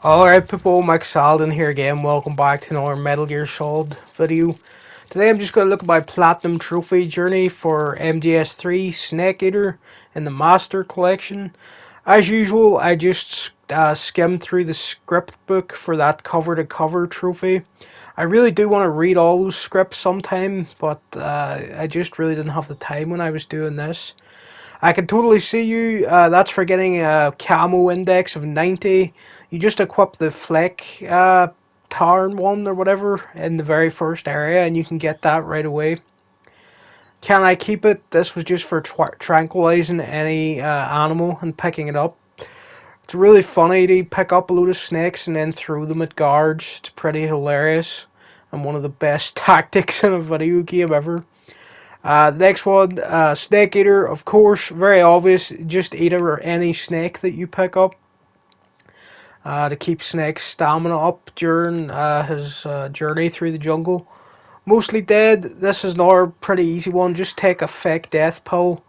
Alright people, Mike Salden here again. Welcome back to another Metal Gear Solid video. Today I'm just going to look at my Platinum Trophy journey for MGS3 Snake Eater in the Master Collection. As usual, I just skimmed through the script book for that cover-to-cover trophy. I really do want to read all those scripts sometime, but I just really didn't have the time when I was doing this. I can totally see you. That's for getting a camo index of 90. You just equip the Fleck Tarn one or whatever in the very first area, and you can get that right away. Can I keep it? This was just for tranquilizing any animal and picking it up. It's really funny to pick up a load of snakes and then throw them at guards. It's pretty hilarious and one of the best tactics in a video game ever. The next one, Snake Eater, of course, very obvious. Just eat any snake that you pick up to keep Snake's stamina up during his journey through the jungle. Mostly dead. This is another pretty easy one. Just take a fake death pill.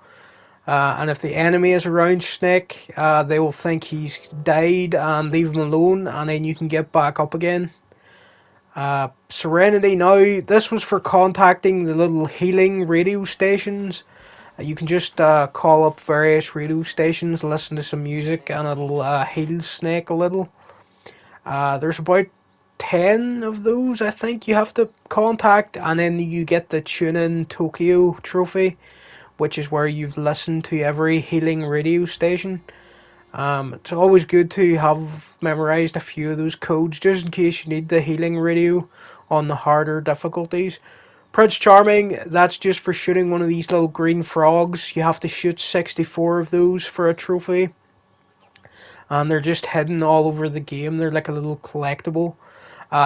And if the enemy is around Snake, they will think he's died and leave him alone, and then you can get back up again. Serenity now, this was for contacting the little healing radio stations. You can just call up various radio stations, listen to some music, and it'll heal Snake a little. There's about 10 of those, I think, you have to contact, and then you get the Tune In Tokyo trophy, which is where you've listened to every healing radio station. It's always good to have memorized a few of those codes just in case you need the healing radio on the harder difficulties. Prince Charming, that's just for shooting one of these little green frogs. You have to shoot 64 of those for a trophy. And they're just hidden all over the game. They're like a little collectible.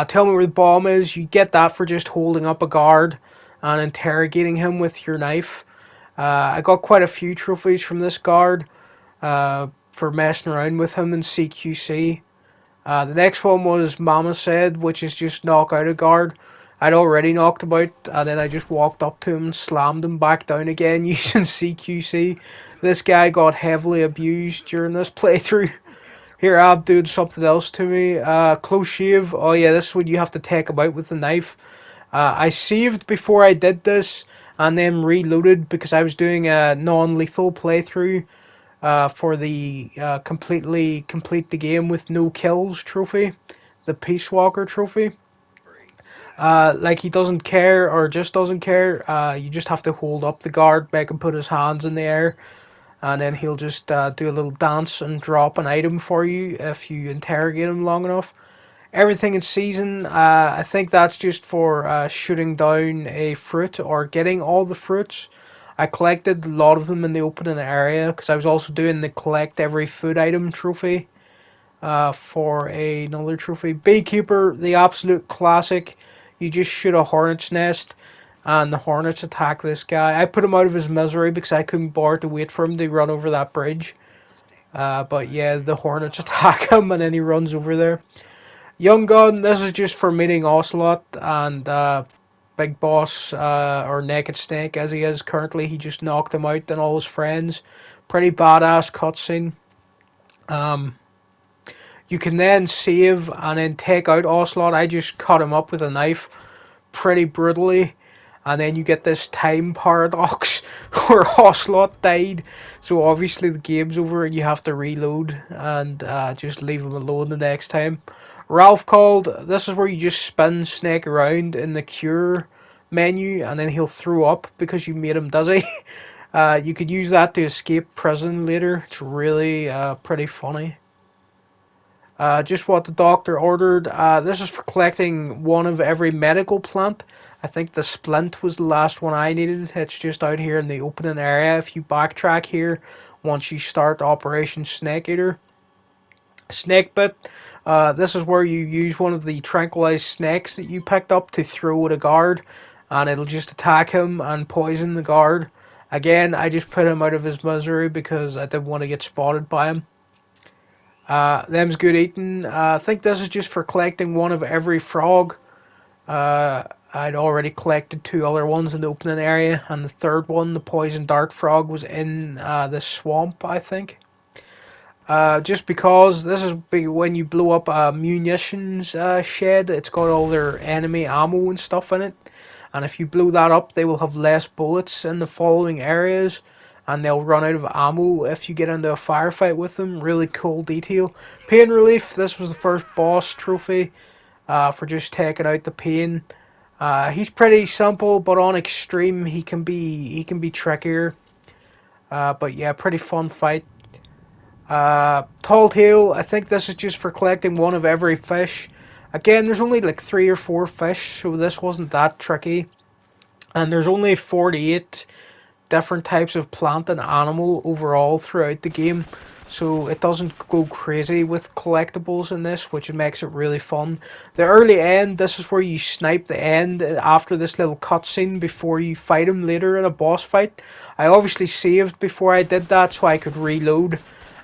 Tell me where the bomb is. You get that for just holding up a guard and interrogating him with your knife. I got quite a few trophies from this guard. For messing around with him in CQC. The next one was Mama Said, which is just knock out a guard. I'd already knocked him out, and then I just walked up to him and slammed him back down again using CQC. This guy got heavily abused during this playthrough. Here, Ab doing something else to me. Close shave. Oh yeah, this one you have to take him out with a knife. I saved before I did this, and then reloaded because I was doing a non-lethal playthrough. For the completely complete the game with no kills trophy, the Peace Walker trophy. Like he doesn't care or just doesn't care. You just have to hold up the guard, make him put his hands in the air, and then he'll just do a little dance and drop an item for you if you interrogate him long enough. Everything in season, I think that's just for shooting down a fruit or getting all the fruits. I collected a lot of them in the opening area because I was also doing the collect every food item trophy for another trophy. Beekeeper, the absolute classic. You just shoot a hornet's nest and the hornets attack this guy. I put him out of his misery because I couldn't bear to wait for him to run over that bridge. But yeah, the hornets attack him and then he runs over there. Young Gun, this is just for meeting Ocelot and Big Boss, or Naked Snake as he is currently. He just knocked him out and all his friends. Pretty badass cutscene. You can then save and then take out Ocelot. I just cut him up with a knife pretty brutally. And then you get this time paradox where Ocelot died. So obviously the game's over and you have to reload and just leave him alone the next time. Ralph called. This is where you just spin Snake around in the cure menu and then he'll throw up because you made him dizzy. You could use that to escape prison later. It's really pretty funny. Just what the doctor ordered. This is for collecting one of every medical plant. I think the splint was the last one I needed. It's just out here in the opening area. If you backtrack here, once you start Operation Snake Eater. Snake Bit. This is where you use one of the tranquilized snakes that you picked up to throw at a guard. And it'll just attack him and poison the guard. Again, I just put him out of his misery because I didn't want to get spotted by him. Them's good eating. I think this is just for collecting one of every frog. I'd already collected two other ones in the opening area, and the third one, the poison dart frog, was in the swamp, I think. Just because this is when you blow up a munitions shed, it's got all their enemy ammo and stuff in it. And if you blow that up, they will have less bullets in the following areas, and they'll run out of ammo if you get into a firefight with them. Really cool detail. Pain relief. This was the first boss trophy for just taking out the pain. He's pretty simple, but on extreme he can be trickier. But yeah, pretty fun fight. Tall Tale, I think this is just for collecting one of every fish. Again, there's only like 3 or 4 fish, so this wasn't that tricky. And there's only 48 different types of plant and animal overall throughout the game. So it doesn't go crazy with collectibles in this, which makes it really fun. The early end, this is where you snipe the end after this little cutscene before you fight him later in a boss fight. I obviously saved before I did that so I could reload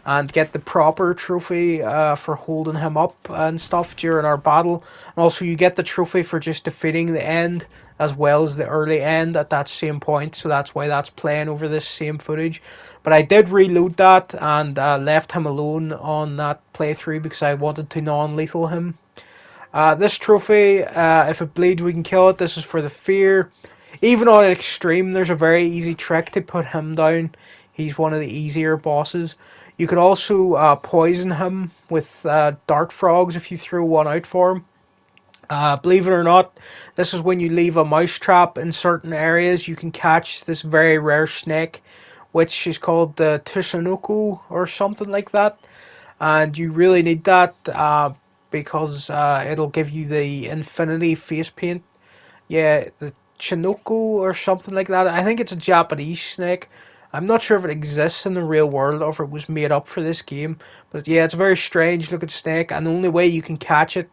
and get the proper trophy for holding him up and stuff during our battle. And also you get the trophy for just defeating the end as well as the early end at that same point, so that's why that's playing over this same footage. But I did reload that and left him alone on that playthrough because I wanted to non-lethal him. This trophy, if it bleeds we can kill it. This is for the fear. Even on extreme there's a very easy trick to put him down. He's one of the easier bosses. You could also poison him with dart frogs if you throw one out for him. Believe it or not, this is when you leave a mouse trap in certain areas. You can catch this very rare snake, which is called the Tsunoku or something like that. And you really need that because it'll give you the infinity face paint. Yeah, the Chinoku or something like that. I think it's a Japanese snake. I'm not sure if it exists in the real world or if it was made up for this game. But yeah, it's a very strange looking snake, and the only way you can catch it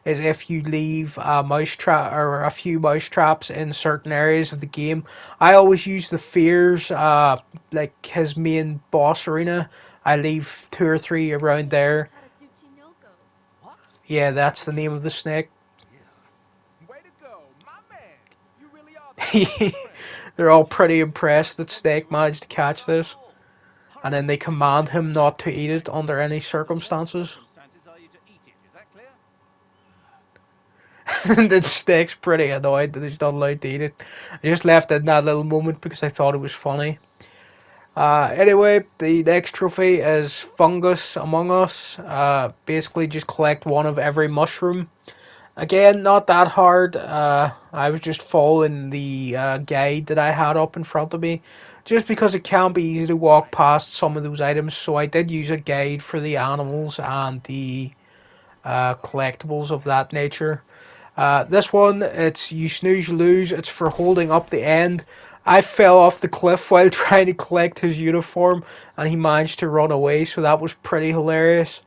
is if you leave a mouse trap or a few mouse traps in certain areas of the game. I always use the fears, like his main boss arena. I leave 2 or 3 around there. Yeah, that's the name of the snake. They're all pretty impressed that Snake managed to catch this, and then they command him not to eat it under any circumstances. The Snake's pretty annoyed that he's not allowed to eat it. I just left it in that little moment because I thought it was funny. Anyway, the next trophy is Fungus Among Us. Basically, just collect one of every mushroom. Again, not that hard. I was just following the guide that I had up in front of me, just because it can be easy to walk past some of those items. So I did use a guide for the animals and the collectibles of that nature. This one, it's you snooze you lose. It's for holding up the end. I fell off the cliff while trying to collect his uniform, and he managed to run away. So that was pretty hilarious.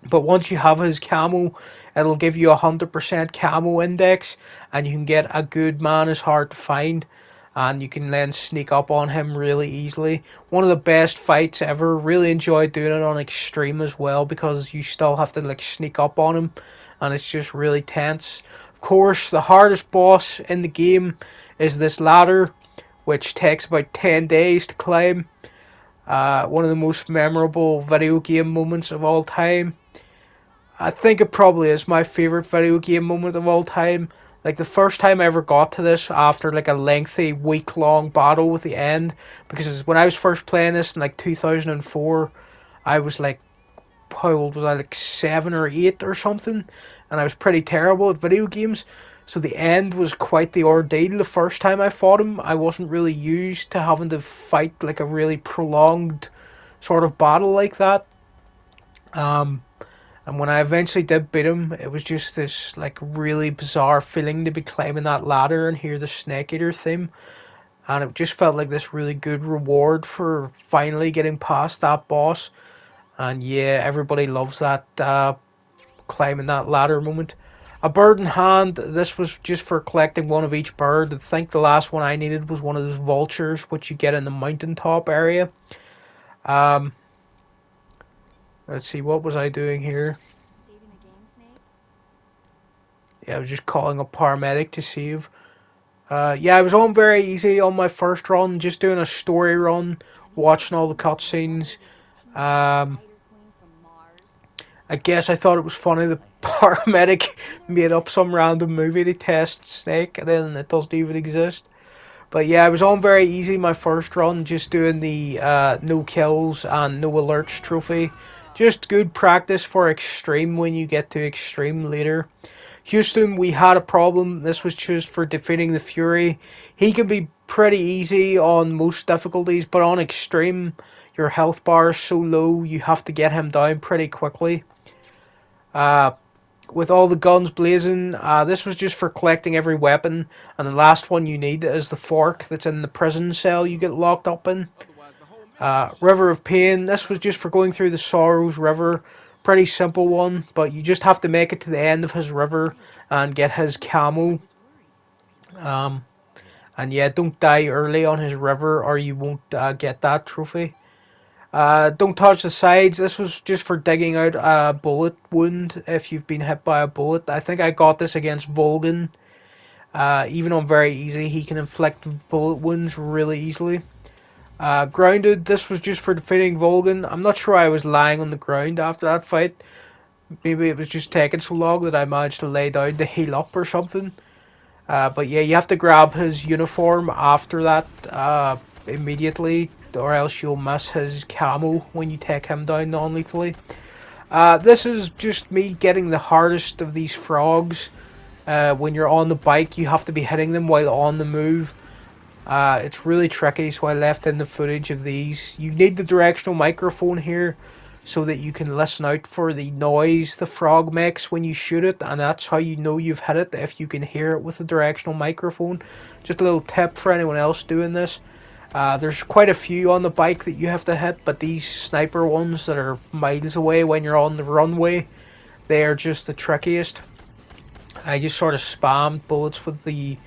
But once you have his camo, it'll give you 100% camo index, and you can get a good man is hard to find, and you can then sneak up on him really easily. One of the best fights ever. Really enjoyed doing it on extreme as well because you still have to like sneak up on him, and it's just really tense. Of course, the hardest boss in the game is this ladder, which takes about 10 days to climb. One of the most memorable video game moments of all time. I think it probably is my favorite video game moment of all time. Like the first time I ever got to this after like a lengthy week-long battle with the end, because when I was first playing this in like 2004, I was like, how old was I? Like 7 or 8 or something, and I was pretty terrible at video games. So the end was quite the ordeal. The first time I fought him, I wasn't really used to having to fight like a really prolonged sort of battle like that. And when I eventually did beat him, it was just this like really bizarre feeling to be climbing that ladder and hear the Snake Eater theme. And it just felt like this really good reward for finally getting past that boss. And yeah, everybody loves that climbing that ladder moment. A bird in hand, this was just for collecting one of each bird. I think the last one I needed was one of those vultures, which you get in the mountaintop area. Um, let's see, what was I doing here? Yeah, I was just calling a paramedic to save. Yeah, I was on very easy on my first run, just doing a story run, watching all the cutscenes. Um, I guess I thought it was funny the paramedic made up some random movie to test Snake, and then it doesn't even exist. But yeah, I was on very easy my first run, just doing the no kills and no alerts trophy. Just good practice for extreme when you get to extreme later. Houston, we had a problem. This was just for defeating the Fury. He can be pretty easy on most difficulties, but on extreme, your health bar is so low, you have to get him down pretty quickly. Uh, with all the guns blazing, this was just for collecting every weapon, and the last one you need is the fork that's in the prison cell you get locked up in. River of Pain, this was just for going through the Sorrows River. Pretty simple one, but you just have to make it to the end of his river and get his camo. Um, and yeah, don't die early on his river or you won't get that trophy. Don't touch the sides. This was just for digging out a bullet wound if you've been hit by a bullet. I think I got this against Volgan. Even on very easy, he can inflict bullet wounds really easily. Grounded, this was just for defeating Volgan. I'm not sure I was lying on the ground after that fight. Maybe it was just taking so long that I managed to lay down to heal up or something. But yeah, you have to grab his uniform after that immediately, or else you'll miss his camo when you take him down non-lethally. This is just me getting the hardest of these frogs. When you're on the bike, you have to be hitting them while on the move. It's really tricky, so I left in the footage of these. You need the directional microphone here so that you can listen out for the noise the frog makes when you shoot it, and that's how you know you've hit it, if you can hear it with the directional microphone. Just a little tip for anyone else doing this. There's quite a few on the bike that you have to hit, but these sniper ones that are miles away when you're on the runway, they are just the trickiest. I just sort of spammed bullets with the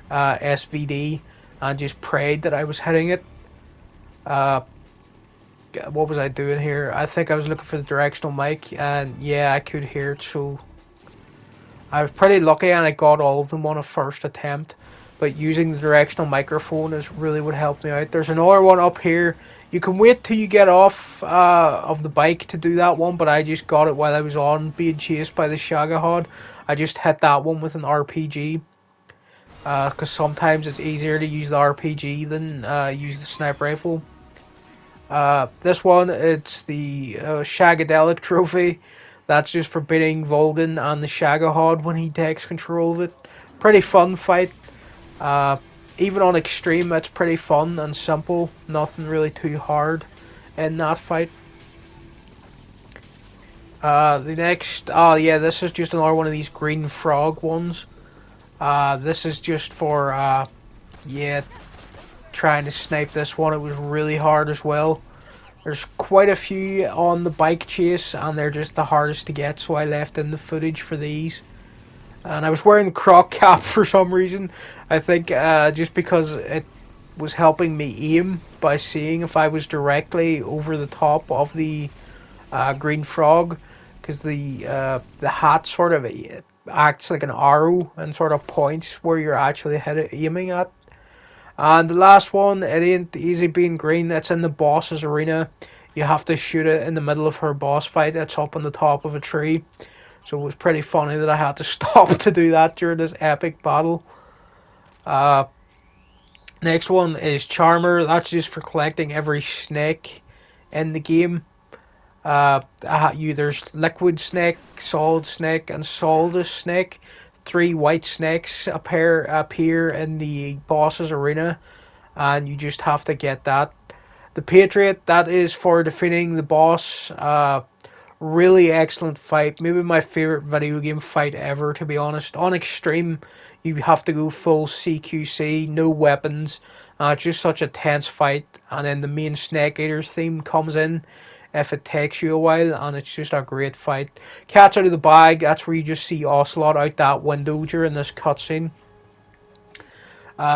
SVD and just prayed that I was hitting it. What was I doing here? I think I was looking for the directional mic, and yeah, I could hear it, so I was pretty lucky and I got all of them on a first attempt. But using the directional microphone is really what helped me out. There's another one up here. You can wait till you get off of the bike to do that one, but I just got it while I was on being chased by the Shagohod. I just hit that one with an RPG. Because sometimes it's easier to use the RPG than use the sniper rifle. This one, it's the Shagadelic trophy. That's just for beating Volgan and the Shagohod when he takes control of it. Pretty fun fight. Even on extreme, it's pretty fun and simple. Nothing really too hard in that fight. The next, oh yeah, this is just another one of these green frog ones. This is just for, yeah, trying to snipe this one. It was really hard as well. There's quite a few on the bike chase, and they're just the hardest to get, so I left in the footage for these. And I was wearing the croc cap for some reason. I think just because it was helping me aim by seeing if I was directly over the top of the green frog, because the hat sort of acts like an arrow and sort of points where you're actually aiming at. And the last one, it ain't easy being green. It's in the boss's arena. You have to shoot it in the middle of her boss fight. It's up on the top of a tree. So it was pretty funny that I had to stop to do that during this epic battle. Next one is Charmer. That's just for collecting every snake in the game. There's Liquid Snake, Solid Snake, and Solidus Snake. 3 white snakes appear in the boss's arena, and you just have to get that. The Patriot, that is for defeating the boss. Really excellent fight. Maybe my favorite video game fight ever, to be honest. On extreme, you have to go full CQC, no weapons. Just such a tense fight, and then the main Snake Eater theme comes in if it takes you a while, and it's just a great fight. Cat's out of the bag, that's where you just see Ocelot out that window during this cutscene.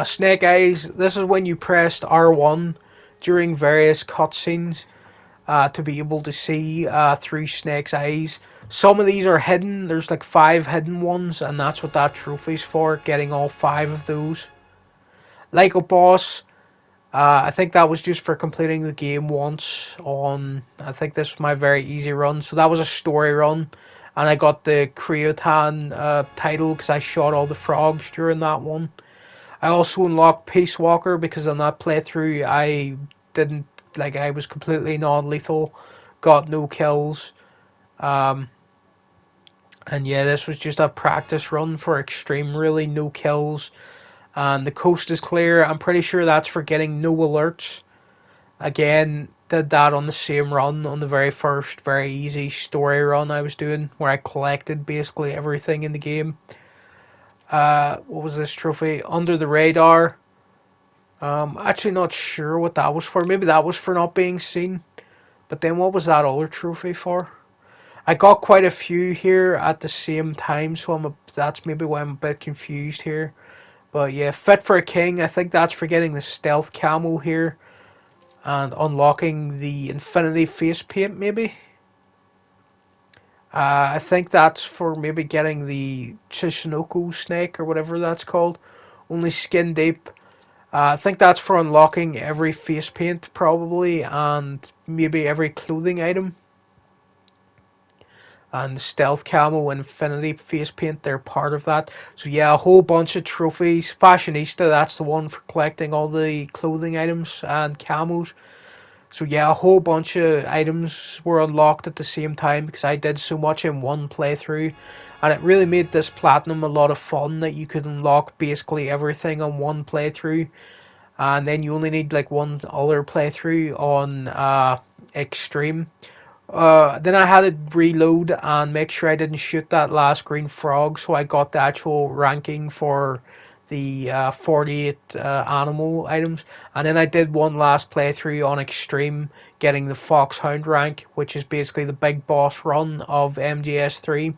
Snake Eyes, this is when you pressed R1 during various cutscenes to be able to see through Snake's eyes. Some of these are hidden, there's like 5 hidden ones, and that's what that trophy's for, getting all 5 of those. Like a boss, I think that was just for completing the game once on. I think this was my very easy run. So that was a story run, and I got the Creotan title because I shot all the frogs during that one. I also unlocked Peace Walker because on that playthrough I didn't like I was completely non-lethal, got no kills. Um, and yeah, this was just a practice run for extreme, really no kills. And the coast is clear. I'm pretty sure that's for getting no alerts. Again, did that on the same run on the very first, very easy story run I was doing, where I collected basically everything in the game. What was this trophy? Under the radar. Actually not sure what that was for. Maybe that was for not being seen. But then what was that other trophy for? I got quite a few here at the same time, so that's maybe why I'm a bit confused here. But yeah, fit for a king. I think that's for getting the stealth camo here and unlocking the infinity face paint. Maybe. I think that's for maybe getting the Chishinoko snake or whatever that's called. Only skin deep. I think that's for unlocking every face paint probably and maybe every clothing item. And stealth camo and infinity face paint, they're part of that. So yeah, a whole bunch of trophies. Fashionista, that's the one for collecting all the clothing items and camos. So yeah, a whole bunch of items were unlocked at the same time because I did so much in one playthrough. And it really made this platinum a lot of fun that you could unlock basically everything on one playthrough. And then you only need like one other playthrough on extreme. Then I had to reload and make sure I didn't shoot that last green frog, so I got the actual ranking for the 48 animal items. And then I did one last playthrough on extreme, getting the Foxhound rank, which is basically the big boss run of MGS3.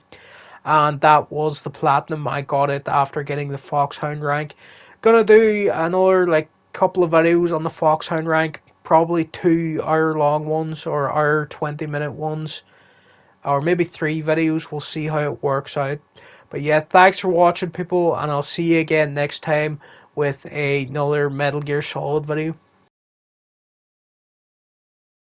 And that was the platinum. I got it after getting the Foxhound rank. Gonna do another like couple of videos on the Foxhound rank, probably 2 hour long ones or hour 20-minute ones, or maybe 3 videos. We'll see how it works out. But yeah, thanks for watching, people, and I'll see you again next time with another Metal Gear Solid video.